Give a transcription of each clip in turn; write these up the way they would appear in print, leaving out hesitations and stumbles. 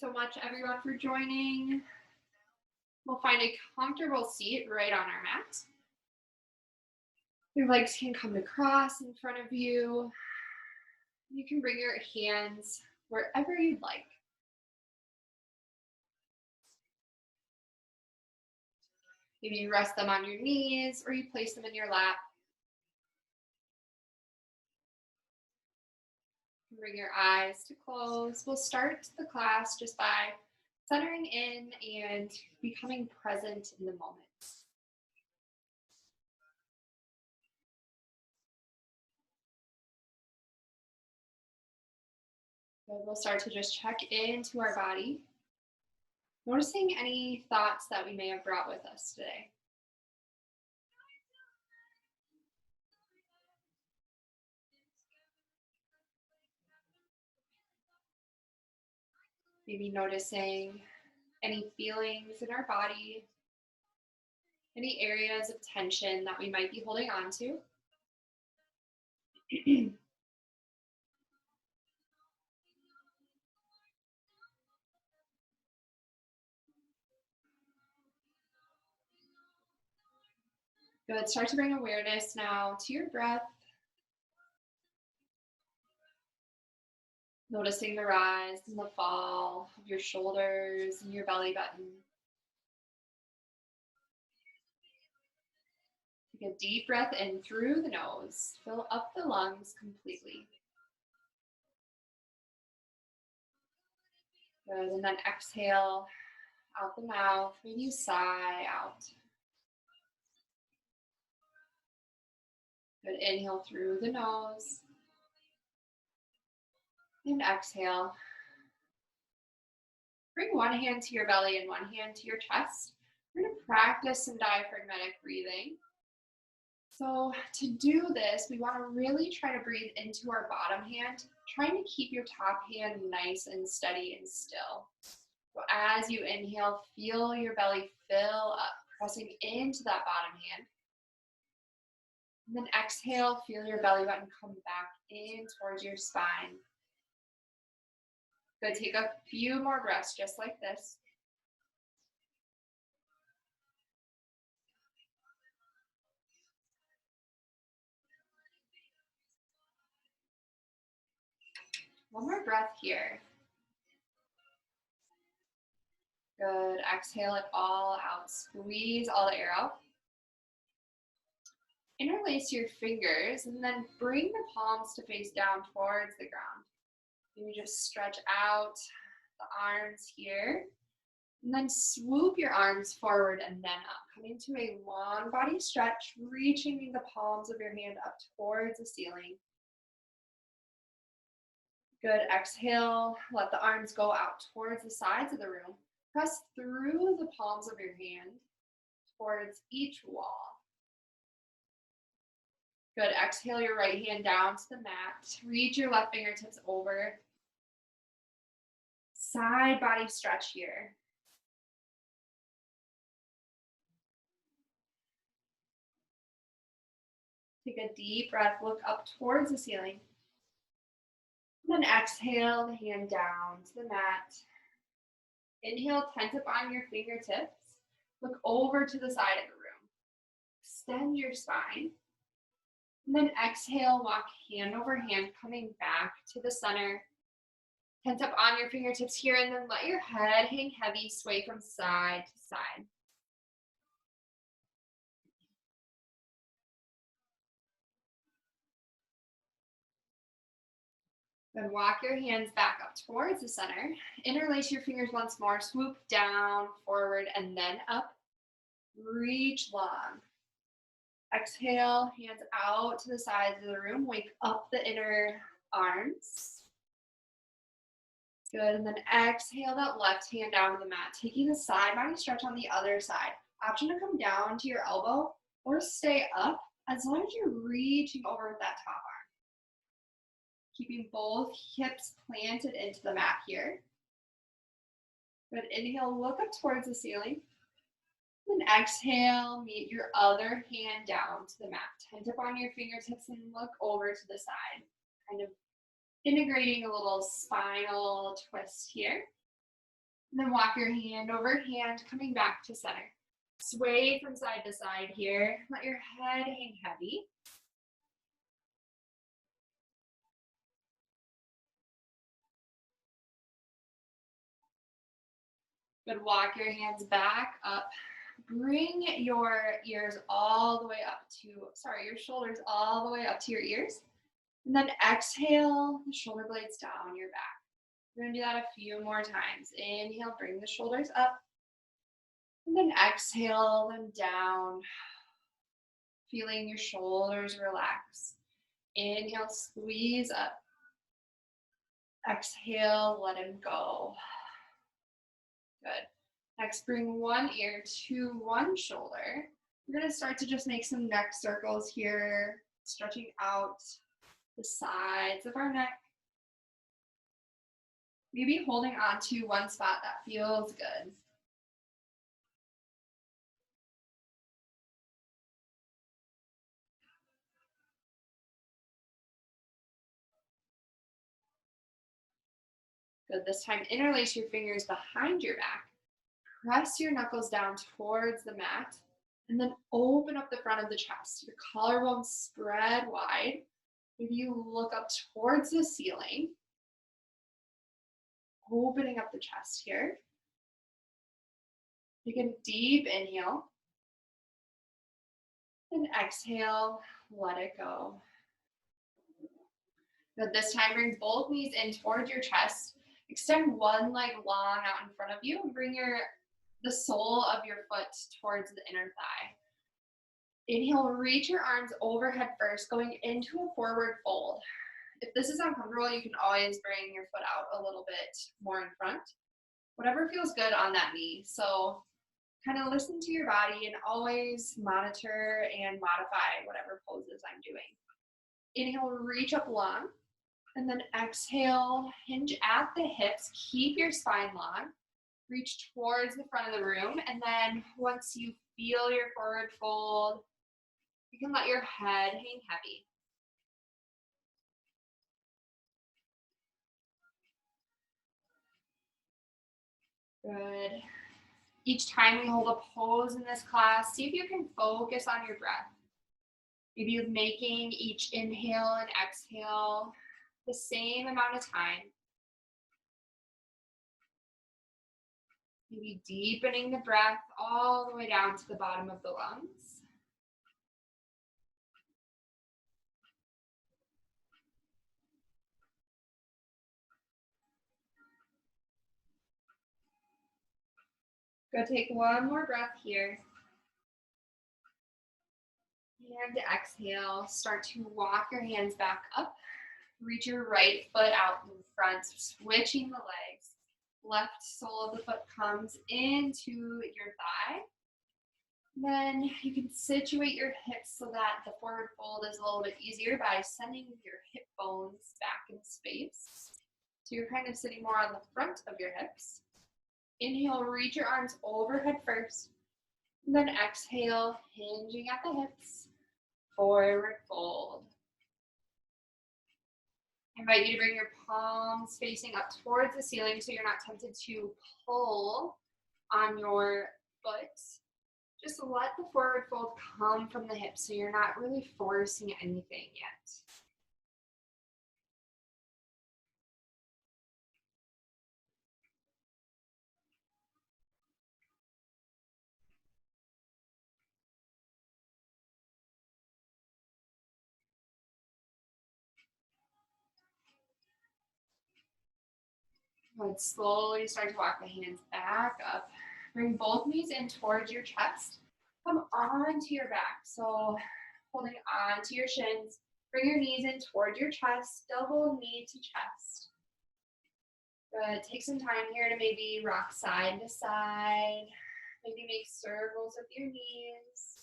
so much, everyone, for joining. We'll find a comfortable seat right on our mat. Your legs can come to cross in front of you. You can bring your hands wherever you'd like. Maybe you rest them on your knees or you place them in your lap. Bring your eyes to close. We'll start the class just by centering in and becoming present in the moment. So we'll start to just check into our body, noticing any thoughts that we may have brought with us today. Maybe noticing any feelings in our body, any areas of tension that we might be holding on to. Good. Start to bring awareness now to your breath. Noticing the rise and the fall of your shoulders and your belly button. Take a deep breath in through the nose. Fill up the lungs completely. Good. And then exhale out the mouth. Maybe you sigh out. Good. Inhale through the nose. And exhale. Bring one hand to your belly and one hand to your chest. We're going to practice some diaphragmatic breathing. So to do this, we want to really try to breathe into our bottom hand, trying to keep your top hand nice and steady and still. So as you inhale, feel your belly fill up, pressing into that bottom hand. And then exhale, feel your belly button come back in towards your spine. Good, take a few more breaths just like this. One more breath here. Good, exhale it all out. Squeeze all the air out. Interlace your fingers and then bring the palms to face down towards the ground. You just stretch out the arms here. And then swoop your arms forward and then up. Coming to a long body stretch, reaching the palms of your hand up towards the ceiling. Good, exhale, let the arms go out towards the sides of the room. Press through the palms of your hand towards each wall. Good, exhale your right hand down to the mat. Reach your left fingertips over. Side body stretch here. Take a deep breath, look up towards the ceiling. And then exhale the hand down to the mat. Inhale, tent up on your fingertips. Look over to the side of the room. Extend your spine. And then exhale, walk hand over hand, coming back to the center. Tent up on your fingertips here, and then let your head hang heavy, sway from side to side. Then walk your hands back up towards the center. Interlace your fingers once more. Swoop down, forward, and then up. Reach long. Exhale, hands out to the sides of the room. Wake up the inner arms. Good, and then exhale that left hand down to the mat. Taking the side body stretch on the other side. Option to come down to your elbow or stay up as long as you're reaching over with that top arm. Keeping both hips planted into the mat here. Good, inhale, look up towards the ceiling. Then exhale, meet your other hand down to the mat. Tent up on your fingertips and look over to the side. Kind of integrating a little spinal twist here. And then walk your hand over hand, coming back to center. Sway from side to side here. Let your head hang heavy. Good, walk your hands back up. Bring your ears all the way up to, your shoulders all the way up to your ears. And then exhale the shoulder blades down your back. We're gonna do that a few more times. Inhale, bring the shoulders up. And then exhale them down. Feeling your shoulders relax. Inhale, squeeze up. Exhale, let him go. Good. Next, bring one ear to one shoulder. We're going to start to just make some neck circles here, stretching out the sides of our neck. Maybe holding on to one spot that feels good. Good. This time, interlace your fingers behind your back. Press your knuckles down towards the mat, and then open up the front of the chest. Your collarbones spread wide. Maybe you look up towards the ceiling, opening up the chest here. Take a deep inhale, and exhale, let it go. Good. This time, bring both knees in towards your chest. Extend one leg long out in front of you, and bring the sole of your foot towards the inner thigh. Inhale, reach your arms overhead first, going into a forward fold. If this is uncomfortable, you can always bring your foot out a little bit more in front. Whatever feels good on that knee. So kind of listen to your body and always monitor and modify whatever poses I'm doing. Inhale, reach up long, and then exhale, hinge at the hips, keep your spine long. Reach towards the front of the room, and then once you feel your forward fold, you can let your head hang heavy. Good. Each time we hold a pose in this class, see if you can focus on your breath. Maybe you're making each inhale and exhale the same amount of time. Maybe deepening the breath all the way down to the bottom of the lungs. Go take one more breath here. And exhale, start to walk your hands back up. Reach your right foot out in front, switching the legs. Left sole of the foot comes into your thigh. Then you can situate your hips so that the forward fold is a little bit easier by sending your hip bones back in space. So you're kind of sitting more on the front of your hips. Inhale, reach your arms overhead first. And then exhale, hinging at the hips. Forward fold. I invite you to bring your palms facing up towards the ceiling so you're not tempted to pull on your foot. Just let the forward fold come from the hips so you're not really forcing anything yet. Good. Slowly start to walk the hands back up. Bring both knees in towards your chest. Come onto your back. So holding on to your shins. Bring your knees in towards your chest. Double knee to chest. Good. Take some time here to maybe rock side to side. Maybe make circles with your knees.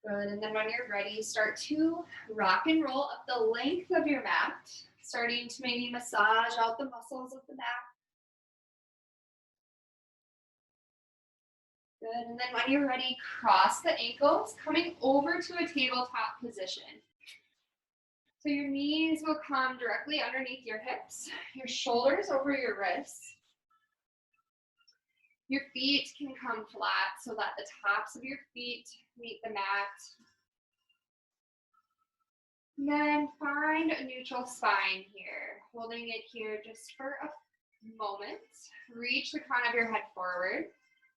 Good, and then when you're ready, start to rock and roll up the length of your mat, starting to maybe massage out the muscles of the back. Good, and then when you're ready, cross the ankles, coming over to a tabletop position. So So your knees will come directly underneath your hips, your shoulders over your wrists. Your feet can come flat so that the tops of your feet meet the mat. And then find a neutral spine here, holding it here just for a moment. Reach the crown of your head forward.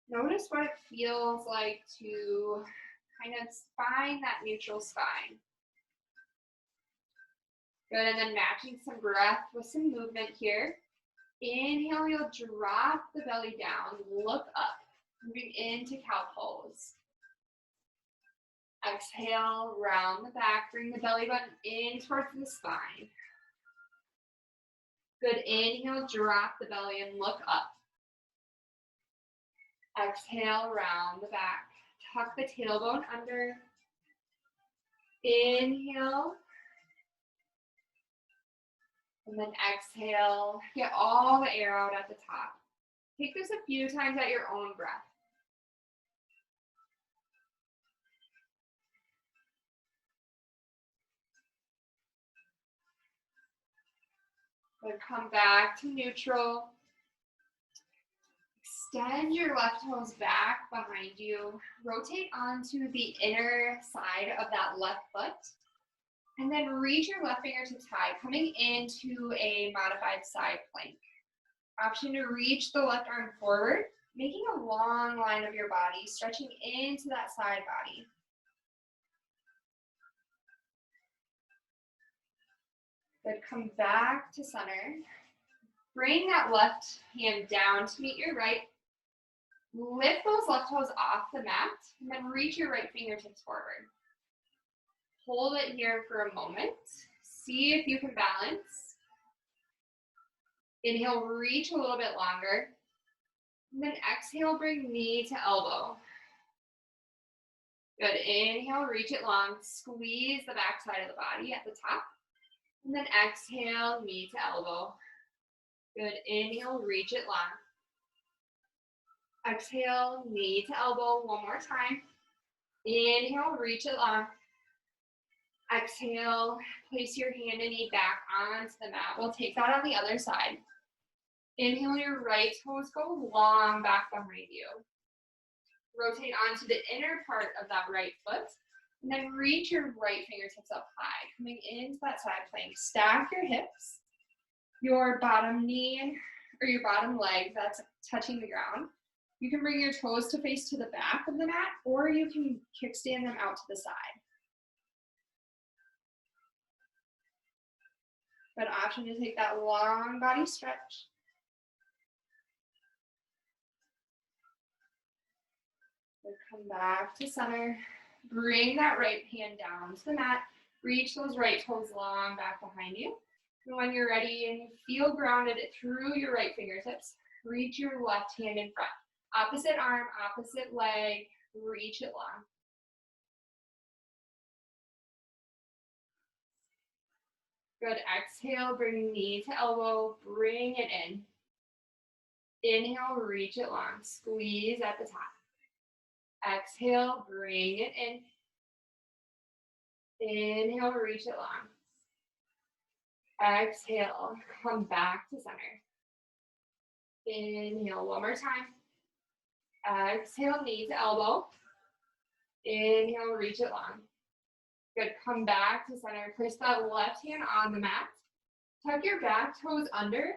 Notice what it feels like to kind of find that neutral spine. Good, and then matching some breath with some movement here. Inhale, you'll drop the belly down, look up, moving into cow pose. Exhale, round the back, bring the belly button in towards the spine. Good, inhale, drop the belly and look up. Exhale, round the back. Tuck the tailbone under. Inhale. And then exhale. Get all the air out at the top. Take this a few times at your own breath. Then come back to neutral. Extend your left toes back behind you. Rotate onto the inner side of that left foot. And then reach your left fingertips high, coming into a modified side plank. Option to reach the left arm forward, making a long line of your body, stretching into that side body. Good, come back to center. Bring that left hand down to meet your right. Lift those left toes off the mat, and then reach your right fingertips forward. Hold it here for a moment. See if you can balance. Inhale, reach a little bit longer. And then exhale, bring knee to elbow. Good, inhale, reach it long. Squeeze the back side of the body at the top. And then exhale, knee to elbow. Good, inhale, reach it long. Exhale, knee to elbow, one more time. Inhale, reach it long. Exhale, place your hand and knee back onto the mat. We'll take that on the other side. Inhale, your right toes go long back behind you. Rotate onto the inner part of that right foot. And then reach your right fingertips up high, coming into that side plank. Stack your hips, your bottom knee, or your bottom leg that's touching the ground. You can bring your toes to face to the back of the mat, or you can kickstand them out to the side. Good option to take that long body stretch. Then come back to center. Bring that right hand down to the mat. Reach those right toes long back behind you. And when you're ready and you feel grounded through your right fingertips, reach your left hand in front. Opposite arm, opposite leg, reach it long. Good, exhale, bring knee to elbow, bring it in. Inhale, reach it long, squeeze at the top. Exhale, bring it in. Inhale, reach it long. Exhale, come back to center. Inhale, one more time. Exhale, knee to elbow. Inhale, reach it long. Good, come back to center. Place that left hand on the mat. Tuck your back toes under,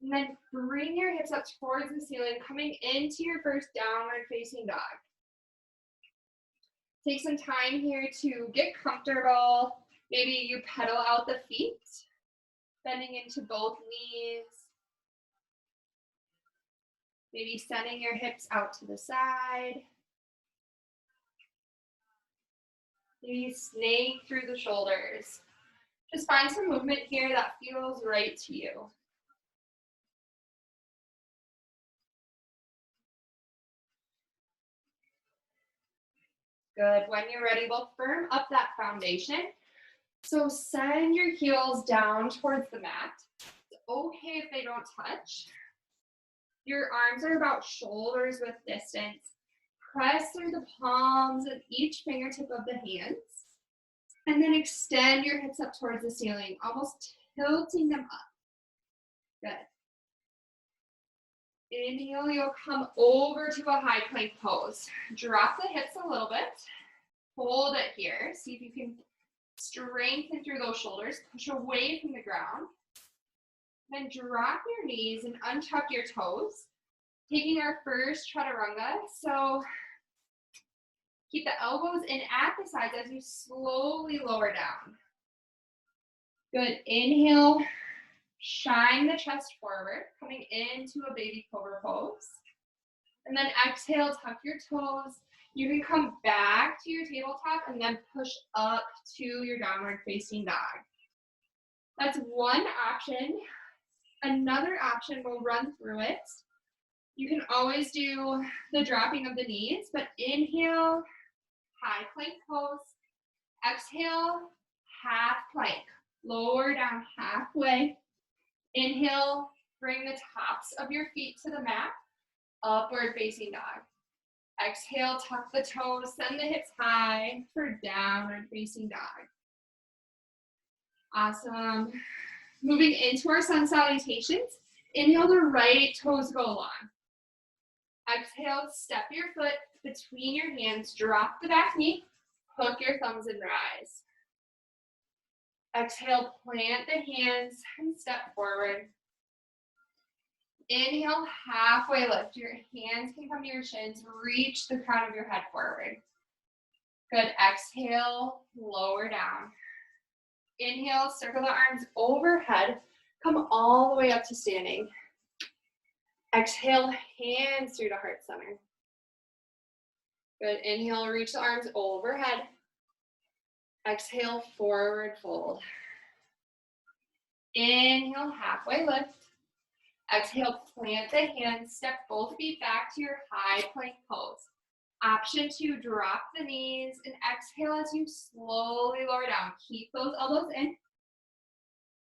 and then bring your hips up towards the ceiling, coming into your first downward facing dog. Take some time here to get comfortable. Maybe you pedal out the feet, bending into both knees. Maybe sending your hips out to the side. Maybe snake through the shoulders. Just find some movement here that feels right to you. Good, when you're ready, we'll firm up that foundation. So send your heels down towards the mat. It's okay if they don't touch. Your arms are about shoulders width distance. Press through the palms of each fingertip of the hands. And then extend your hips up towards the ceiling, almost tilting them up. Good. Inhale, you'll come over to a high plank pose. Drop the hips a little bit. Hold it here. See if you can strengthen through those shoulders. Push away from the ground. Then drop your knees and untuck your toes. Taking our first chaturanga. So keep the elbows in at the sides as you slowly lower down. Good. Inhale. Shine the chest forward, coming into a baby cobra pose. And then exhale, tuck your toes. You can come back to your tabletop and then push up to your downward facing dog. That's one option. Another option, we'll run through it. You can always do the dropping of the knees, but inhale, high plank pose. Exhale, half plank. Lower down halfway. Inhale, bring the tops of your feet to the mat, upward facing dog. Exhale, tuck the toes, send the hips high for downward facing dog. Awesome. Moving into our sun salutations. Inhale, the right toes go long. Exhale, step your foot between your hands, drop the back knee, hook your thumbs and rise. Exhale, plant the hands and step forward. Inhale, halfway lift. Your hands can come to your shins. Reach the crown of your head forward. Good. Exhale, lower down. Inhale, circle the arms overhead. Come all the way up to standing. Exhale, hands through to heart center. Good. Inhale, reach the arms overhead. Exhale, forward fold. Inhale, halfway lift. Exhale, plant the hands, step both feet back to your high plank pose. Option 2, drop the knees and exhale as you slowly lower down. Keep those elbows in.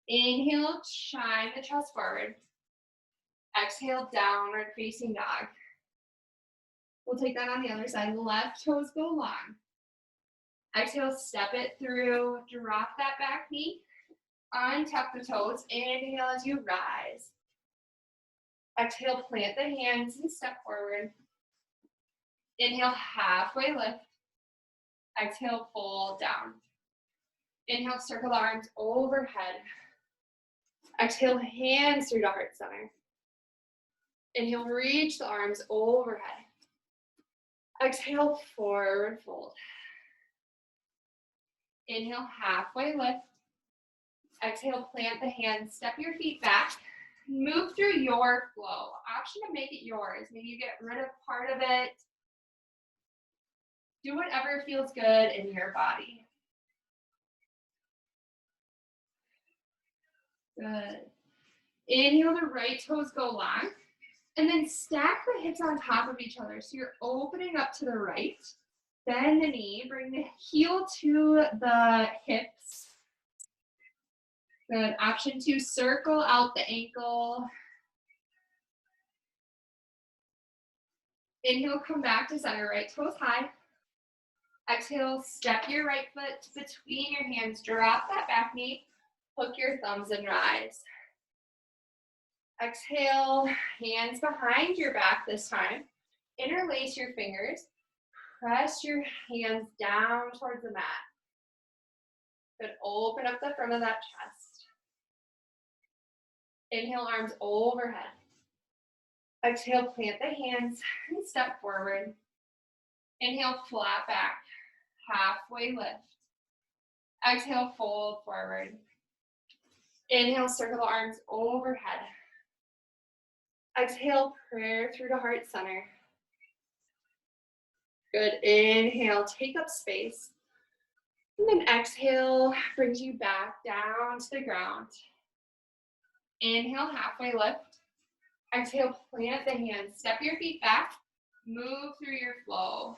Inhale, shine the chest forward. Exhale, downward facing dog. We'll take that on the other side. Left toes go long. Exhale, step it through, drop that back knee, untuck the toes, inhale as you rise. Exhale, plant the hands and step forward. Inhale, halfway lift. Exhale, fold down. Inhale, circle the arms overhead. Exhale, hands through to heart center. Inhale, reach the arms overhead. Exhale, forward fold. Inhale, halfway lift. Exhale, plant the hands, step your feet back. Move through your flow. Option to make it yours. Maybe you get rid of part of it. Do whatever feels good in your body. Good. Inhale, the right toes go long. And then stack the hips on top of each other. So you're opening up to the right. Bend the knee. Bring the heel to the hips. Good. Option 2, circle out the ankle. Inhale, come back to center, right toes high. Exhale, step your right foot between your hands. Drop that back knee. Hook your thumbs and rise. Exhale, hands behind your back this time. Interlace your fingers. Press your hands down towards the mat. Good. Open up the front of that chest. Inhale, arms overhead. Exhale, plant the hands and step forward. Inhale, flat back. Halfway lift. Exhale, fold forward. Inhale, circle the arms overhead. Exhale, prayer through to heart center. Good. Inhale, take up space. And then exhale, brings you back down to the ground. Inhale, halfway lift. Exhale, plant the hands. Step your feet back. Move through your flow.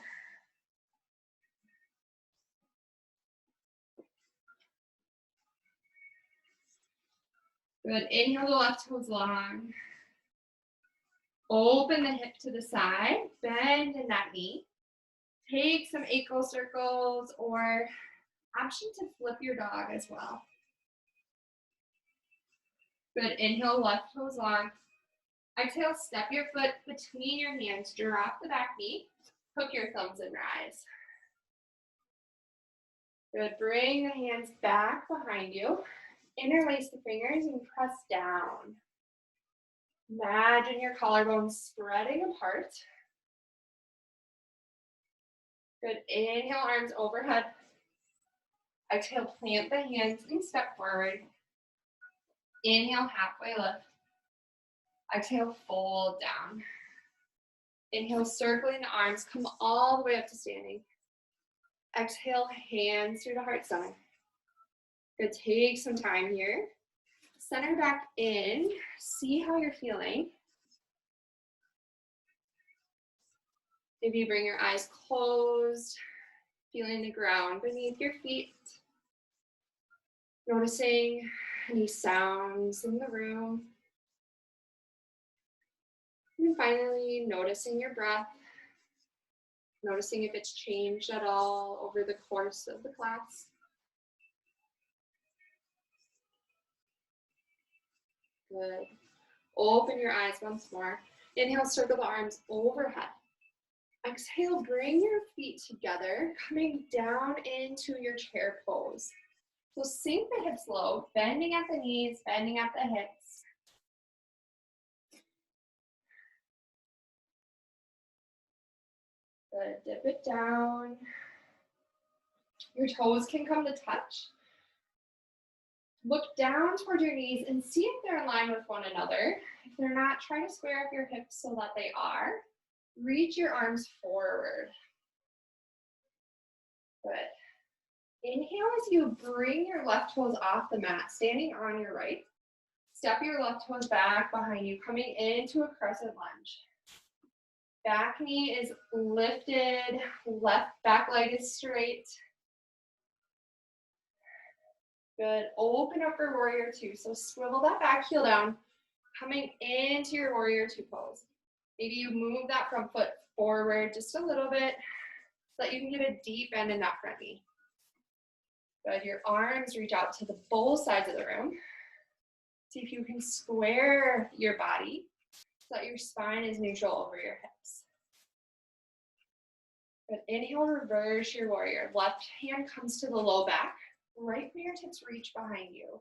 Good. Inhale, the left toes long. Open the hip to the side. Bend in that knee. Take some ankle circles or Option to flip your dog as well. Good, inhale, left toes long. Exhale, step your foot between your hands, drop the back knee, hook your thumbs and rise. Good, bring the hands back behind you, interlace the fingers and press down. Imagine your collarbones spreading apart. Good, inhale, arms overhead. Exhale, plant the hands and step forward. Inhale, halfway lift. Exhale, fold down. Inhale, circling the arms, come all the way up to standing. Exhale, hands through the heart center. Good, take some time here. Center back in, see how you're feeling. Maybe you bring your eyes closed, feeling the ground beneath your feet. Noticing any sounds in the room. And finally, noticing your breath. Noticing if it's changed at all over the course of the class. Good. Open your eyes once more. Inhale, circle the arms overhead. Exhale, bring your feet together, coming down into your chair pose. So sink the hips low, bending at the knees, bending at the hips. Good, dip it down. Your toes can come to touch. Look down toward your knees and see if they're in line with one another. If they're not, try to square up your hips so that they are. Reach your arms forward. Good. Inhale as you bring your left toes off the mat, standing on your right. Step your left toes back behind you, coming into a crescent lunge. Back knee is lifted, left back leg is straight. Good, open up for warrior two. So swivel that back heel down, coming into your warrior two pose. Maybe you move that front foot forward just a little bit so that you can get a deep bend in that front knee. Good, your arms reach out to the both sides of the room. See if you can square your body so that your spine is neutral over your hips. Good, inhale, reverse your warrior. Left hand comes to the low back. Right fingertips reach behind you.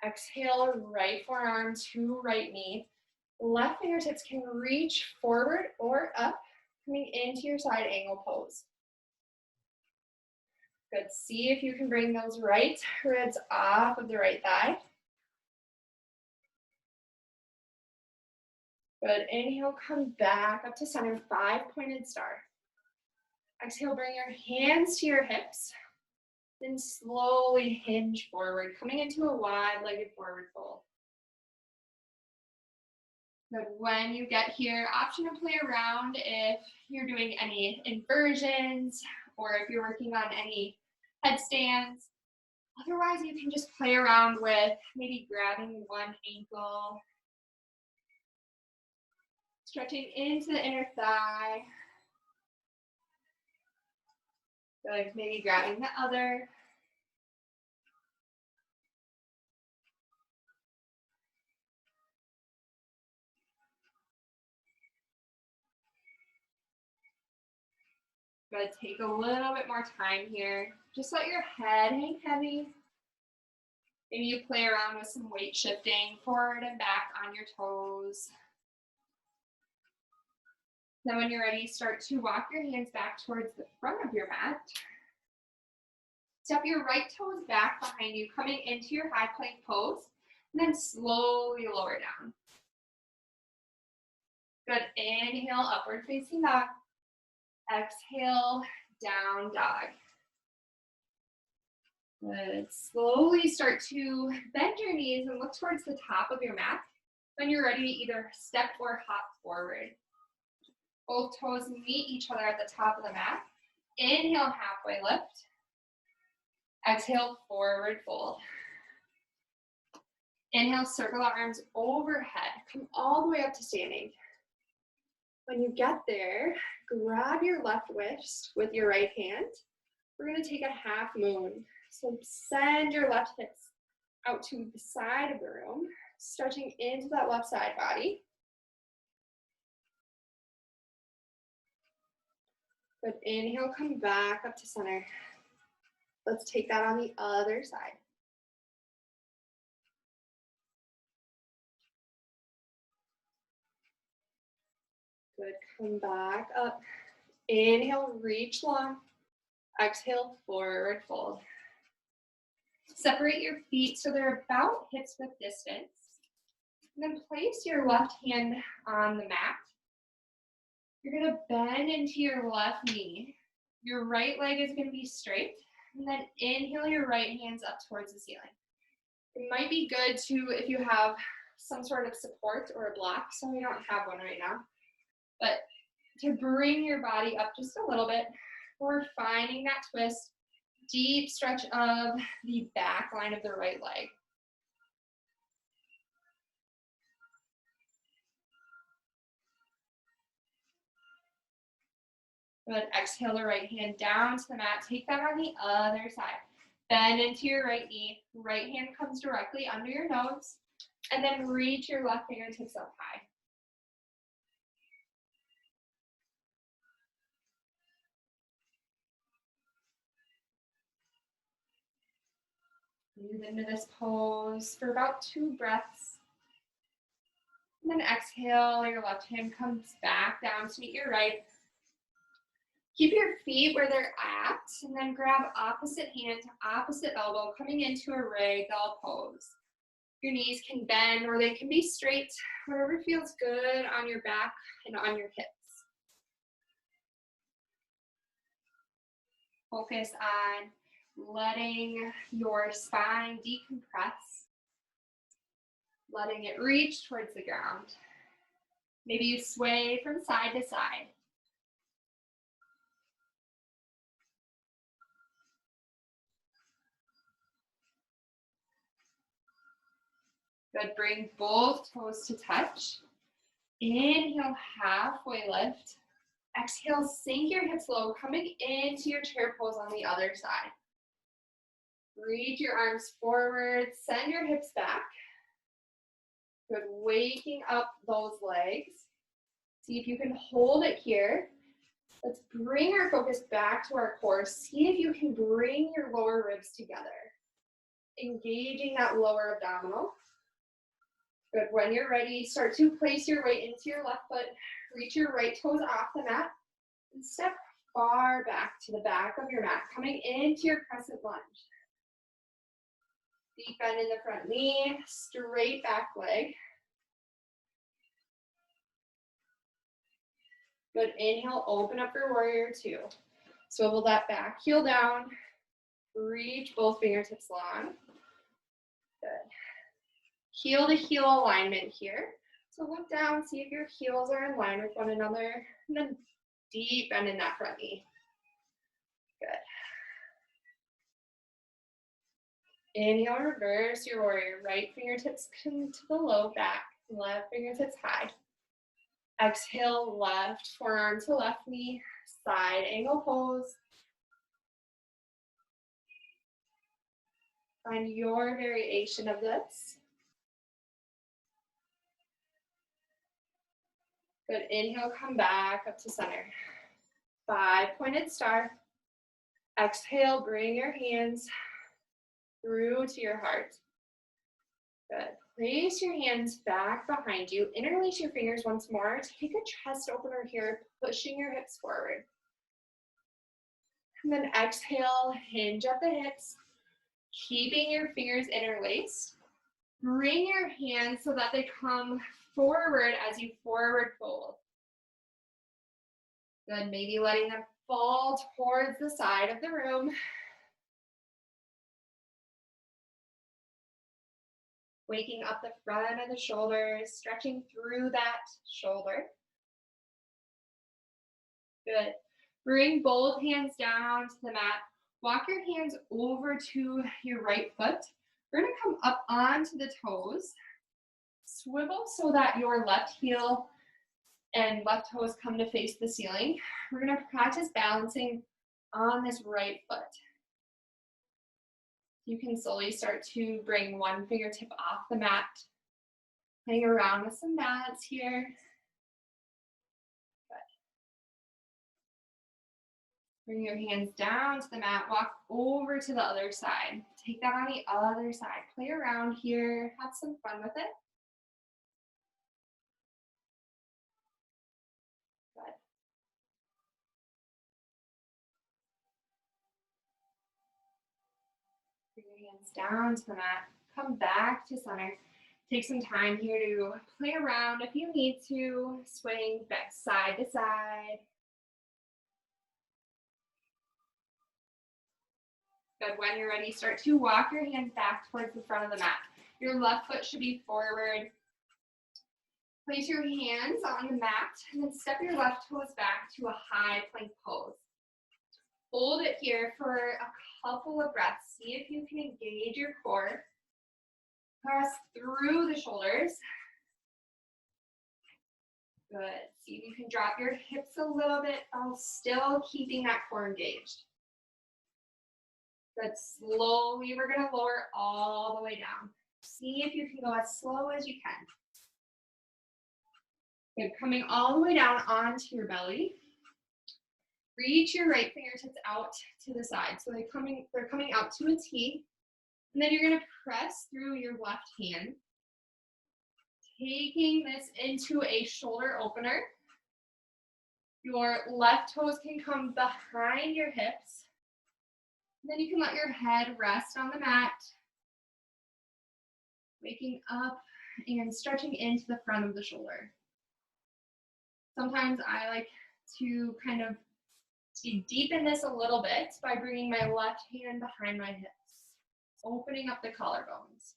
Exhale, right forearm to right knee. Left fingertips can reach forward or up, coming into your side angle pose. Good, see if you can bring those right ribs off of the right thigh. Good, inhale, come back up to center, 5-pointed star. Exhale, bring your hands to your hips. Then slowly hinge forward, coming into a wide-legged forward fold. Good. When you get here, option to play around if you're doing any inversions or if you're working on any headstands. Otherwise, you can just play around with maybe grabbing one ankle, stretching into the inner thigh. Good. Maybe grabbing the other. Good. Take a little bit more time here. Just let your head hang heavy. Maybe you play around with some weight shifting forward and back on your toes. Then when you're ready, start to walk your hands back towards the front of your mat. Step your right toes back behind you, coming into your high plank pose, and then slowly lower down. Good, inhale, upward facing dog. Exhale, down dog. Good, slowly start to bend your knees and look towards the top of your mat. When you're ready, either step or hop forward. Both toes meet each other at the top of the mat. Inhale, halfway lift. Exhale, forward fold. Inhale, circle the arms overhead. Come all the way up to standing. When you get there, grab your left wrist with your right hand. We're going to take a half moon. So send your left hips out to the side of the room, stretching into that left side body. Good, inhale, come back up to center. Let's take that on the other side. Good, come back up. Inhale, reach long. Exhale, forward fold. Separate your feet so they're about hips width distance. And then place your left hand on the mat. You're going to bend into your left knee. Your right leg is going to be straight. And then inhale your right hands up towards the ceiling. It might be good to, if you have some sort of support or a block, so we don't have one right now, but to bring your body up just a little bit. We're finding that twist, deep stretch of the back line of the right leg. Good, exhale the right hand down to the mat. Take that on the other side. Bend into your right knee. Right hand comes directly under your nose. And then reach your left fingertips up high. Move into this pose for about 2 breaths. And then exhale, your left hand comes back down to meet your right. Keep your feet where they're at, and then grab opposite hand to opposite elbow, coming into a ragdoll pose. Your knees can bend or they can be straight, whatever feels good on your back and on your hips. Focus on letting your spine decompress, letting it reach towards the ground. Maybe you sway from side to side. Good, bring both toes to touch. Inhale, halfway lift. Exhale, sink your hips low, coming into your chair pose on the other side. Reach your arms forward, send your hips back. Good, waking up those legs. See if you can hold it here. Let's bring our focus back to our core. See if you can bring your lower ribs together. Engaging that lower abdominal. Good, when you're ready, start to place your weight into your left foot. Reach your right toes off the mat. And step far back to the back of your mat, coming into your crescent lunge. Deep bend in the front knee, straight back leg. Good, inhale, open up for warrior 2. Swivel that back heel down. Reach both fingertips long. Good. Heel to heel alignment here. So look down, see if your heels are in line with one another, and then deep bend in that front knee. Good. Inhale, reverse your warrior. Right fingertips come to the low back, left fingertips high. Exhale, left forearm to left knee, side angle pose. Find your variation of this. Good, inhale, come back up to center. 5-pointed star. Exhale, bring your hands through to your heart. Good. Place your hands back behind you. Interlace your fingers once more. Take a chest opener here, pushing your hips forward. And then exhale, hinge at the hips, keeping your fingers interlaced. Bring your hands so that they come forward as you forward fold. Good, maybe letting them fall towards the side of the room. Waking up the front of the shoulders, stretching through that shoulder. Good. Bring both hands down to the mat. Walk your hands over to your right foot. We're going to come up onto the toes. Swivel so that your left heel and left toes come to face the ceiling. We're going to practice balancing on this right foot. You can slowly start to bring one fingertip off the mat, playing around with some balance here. Good. Bring your hands down to the mat, walk over to the other side. Take that on the other side. Play around here, have some fun with it. Good. Bring your hands down to the mat, come back to center. Take some time here to play around if you need to, swaying back side to side. Good. When you're ready, start to walk your hands back towards the front of the mat. Your left foot should be forward. Place your hands on the mat and then step your left toes back to a high plank pose. Hold it here for a couple of breaths. See if you can engage your core. Press through the shoulders. Good. See if you can drop your hips a little bit while still keeping that core engaged. Good. Slowly, we're going to lower all the way down. See if you can go as slow as you can. Good. Coming all the way down onto your belly. Reach your right fingertips out to the side. So they're coming out to a T. And then you're going to press through your left hand, taking this into a shoulder opener. Your left toes can come behind your hips. And then you can let your head rest on the mat, waking up and stretching into the front of the shoulder. Sometimes I like to kind of deepen this a little bit by bringing my left hand behind my hips, opening up the collarbones.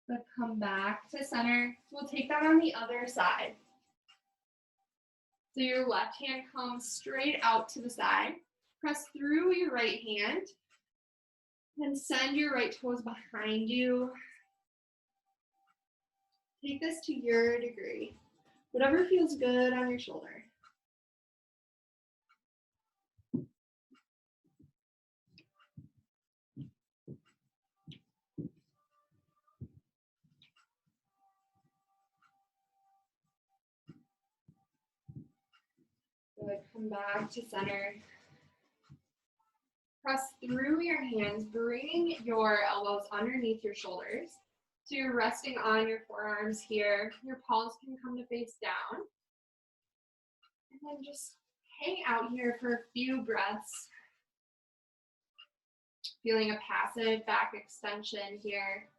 Good. Come back to center. We'll take that on the other side. So your left hand comes straight out to the side. Press through your right hand. Then send your right toes behind you. Take this to your degree. Whatever feels good on your shoulder. Good. Come back to center. Press through your hands, bring your elbows underneath your shoulders. So you're resting on your forearms here. Your palms can come to face down. And then just hang out here for a few breaths. Feeling a passive back extension here.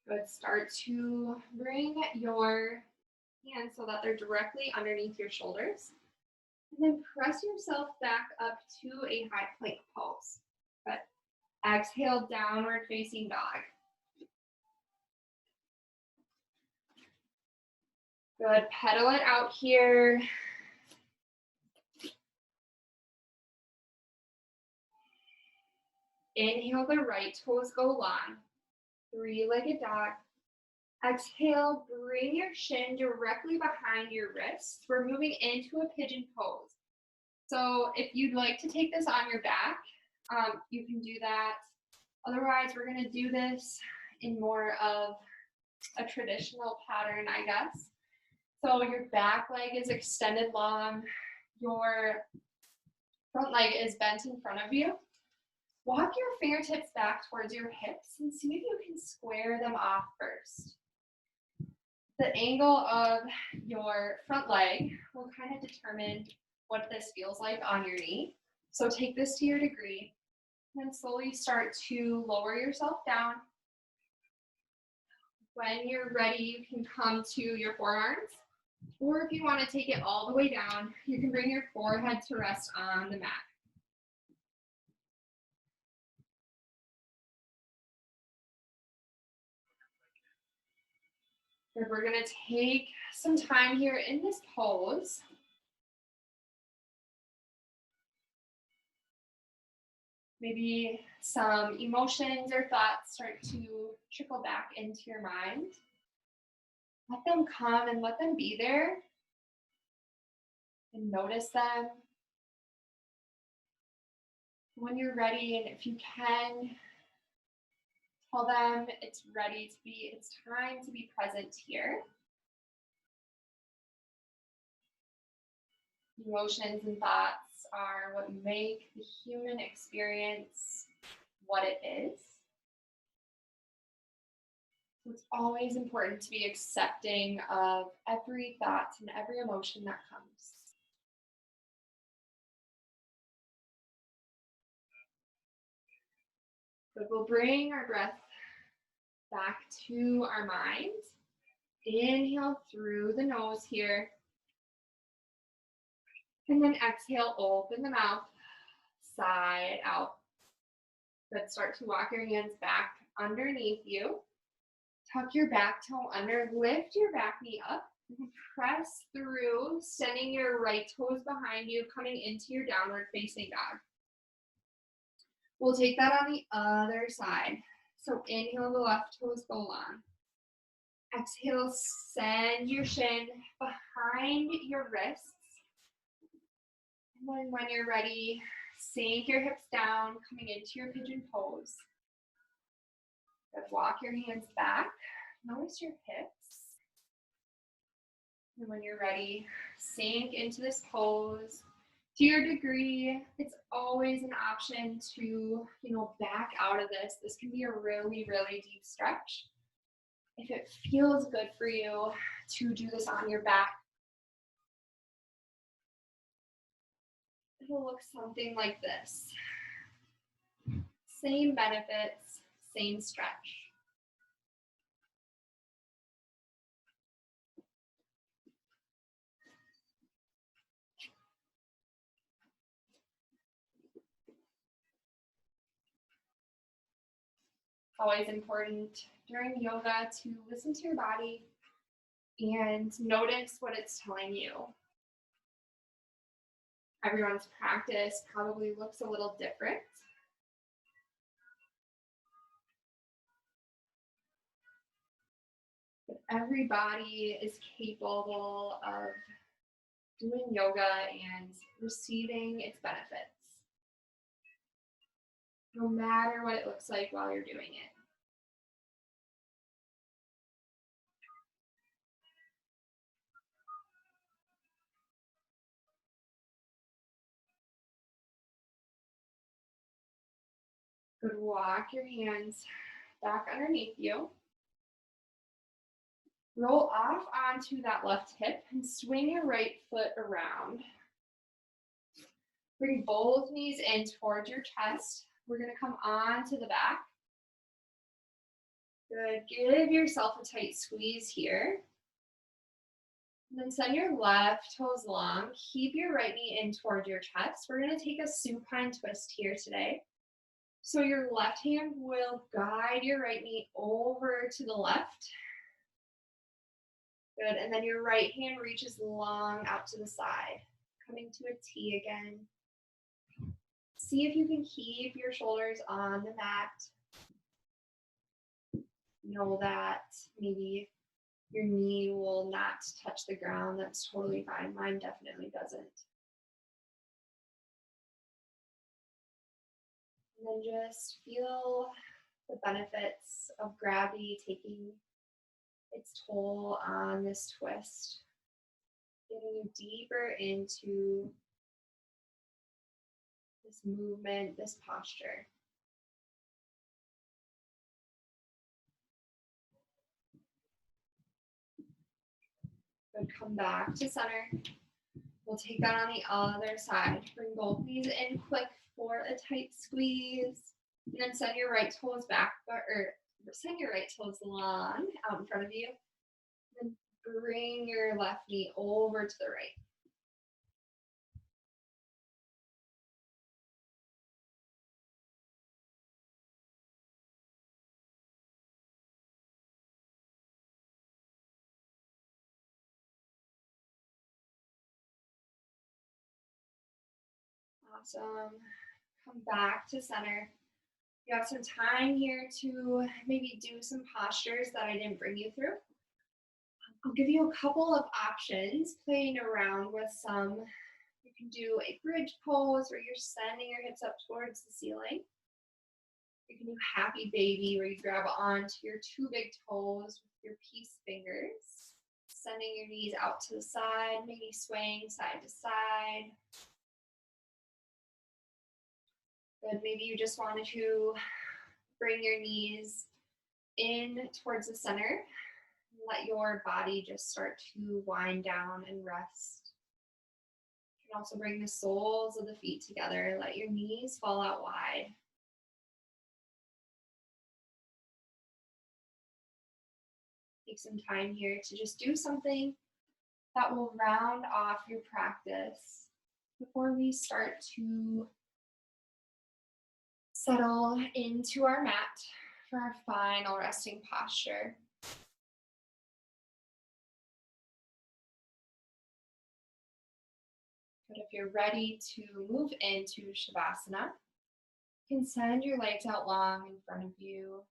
Good. Start to bring your hands so that they're directly underneath your shoulders. And then press yourself back up to a high plank pose. Good. Exhale, downward facing dog. Good. Pedal it out here. Inhale, the right toes go long. Three-legged dog. Exhale, bring your shin directly behind your wrists. We're moving into a pigeon pose. So if you'd like to take this on your back, you can do that. Otherwise, we're going to do this in more of a traditional pattern, I guess. So your back leg is extended long. Your front leg is bent in front of you. Walk your fingertips back towards your hips and see if you can square them off first. The angle of your front leg will kind of determine what this feels like on your knee. So take this to your degree and slowly start to lower yourself down. When you're ready, you can come to your forearms, or if you want to take it all the way down, you can bring your forehead to rest on the mat. Good. We're going to take some time here in this pose. Maybe some emotions or thoughts start to trickle back into your mind. Let them come and let them be there. And notice them. When you're ready, and if you can, tell them it's time to be present here. Emotions and thoughts are what make the human experience what it is. So it's always important to be accepting of every thought and every emotion that comes. But we'll bring our breath back to our mind. Inhale through the nose here. And then exhale, open the mouth, sigh it out. Good. Start to walk your hands back underneath you. Tuck your back toe under, lift your back knee up. Press through, sending your right toes behind you, coming into your downward facing dog. We'll take that on the other side. So inhale, the left toes go long. Exhale, send your shin behind your wrists. And then when you're ready, sink your hips down, coming into your pigeon pose. Good. Walk your hands back. Notice your hips. And when you're ready, sink into this pose. To your degree, it's always an option to, back out of this. This can be a really, really deep stretch. If it feels good for you to do this on your back, it'll look something like this. Same benefits, same stretch. Always important during yoga to listen to your body and notice what it's telling you. Everyone's practice probably looks a little different. But everybody is capable of doing yoga and receiving its benefits, no matter what it looks like while you're doing it. Good. Walk your hands back underneath you. Roll off onto that left hip and swing your right foot around. Bring both knees in towards your chest. We're going to come onto the back. Good. Give yourself a tight squeeze here. And then send your left toes long. Keep your right knee in toward your chest. We're going to take a supine twist here today. So your left hand will guide your right knee over to the left. Good. And then your right hand reaches long out to the side, coming to a T again. See if you can keep your shoulders on the mat. Know that maybe your knee will not touch the ground. That's totally fine. Mine definitely doesn't. And then just feel the benefits of gravity taking its toll on this twist, getting you deeper into this movement, this posture. Good. Come back to center. We'll take that on the other side. Bring both knees in quick for a tight squeeze. And then send your right toes back, or send your right toes long out in front of you. And bring your left knee over to the right. Awesome. Come back to center. You have some time here to maybe do some postures that I didn't bring you through. I'll give you a couple of options, playing around with some. You can do a bridge pose where you're sending your hips up towards the ceiling. You can do happy baby where you grab onto your two big toes with your peace fingers, sending your knees out to the side, maybe swaying side to side. Good, maybe you just wanted to bring your knees in towards the center. Let your body just start to wind down and rest. You can also bring the soles of the feet together. Let your knees fall out wide. Take some time here to just do something that will round off your practice before we start to settle into our mat for our final resting posture. But if you're ready to move into Shavasana, you can send your legs out long in front of you.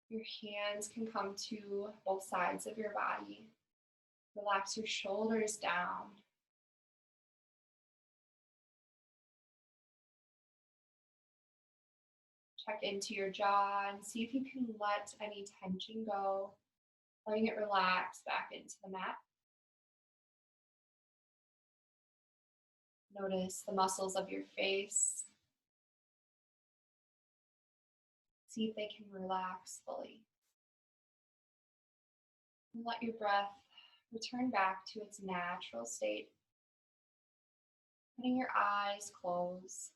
Your hands can come to both sides of your body. Relax your shoulders down. Check into your jaw and see if you can let any tension go, letting it relax back into the mat. Notice the muscles of your face. See if they can relax fully. And let your breath return back to its natural state. Letting your eyes close.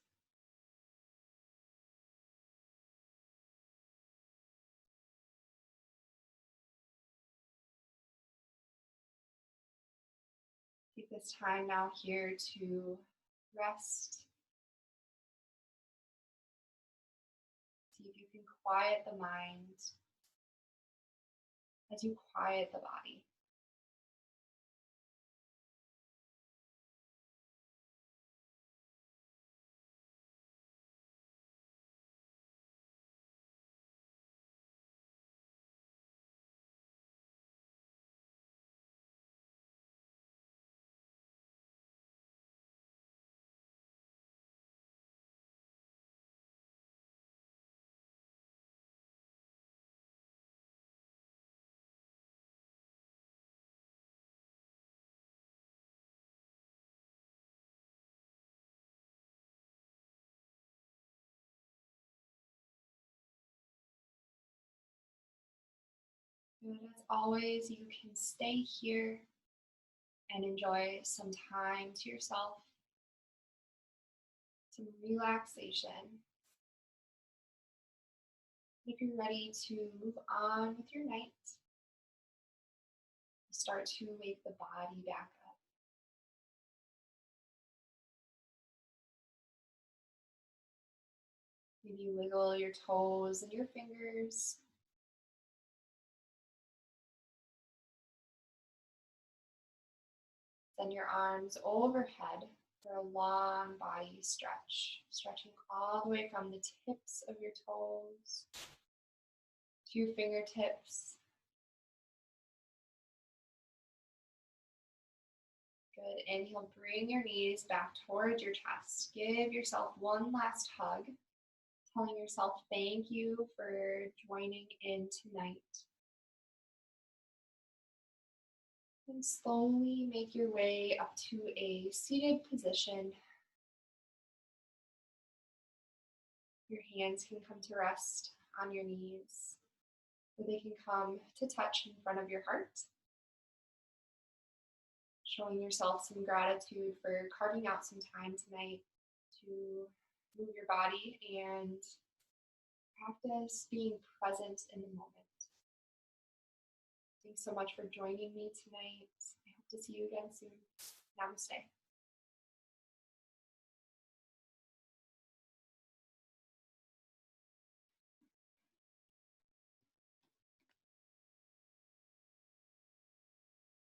Take this time now here to rest. See if you can quiet the mind as you quiet the body. Good. As always, you can stay here and enjoy some time to yourself, some relaxation. If you're ready to move on with your night, start to wake the body back up. Maybe wiggle your toes and your fingers. Send your arms overhead for a long body stretch, stretching all the way from the tips of your toes to your fingertips. Good. Inhale, bring your knees back towards your chest. Give yourself one last hug, telling yourself thank you for joining in tonight. And slowly make your way up to a seated position. Your hands can come to rest on your knees, or they can come to touch in front of your heart. Showing yourself some gratitude for carving out some time tonight to move your body and practice being present in the moment. Thanks so much for joining me tonight. I hope to see you again soon. Namaste.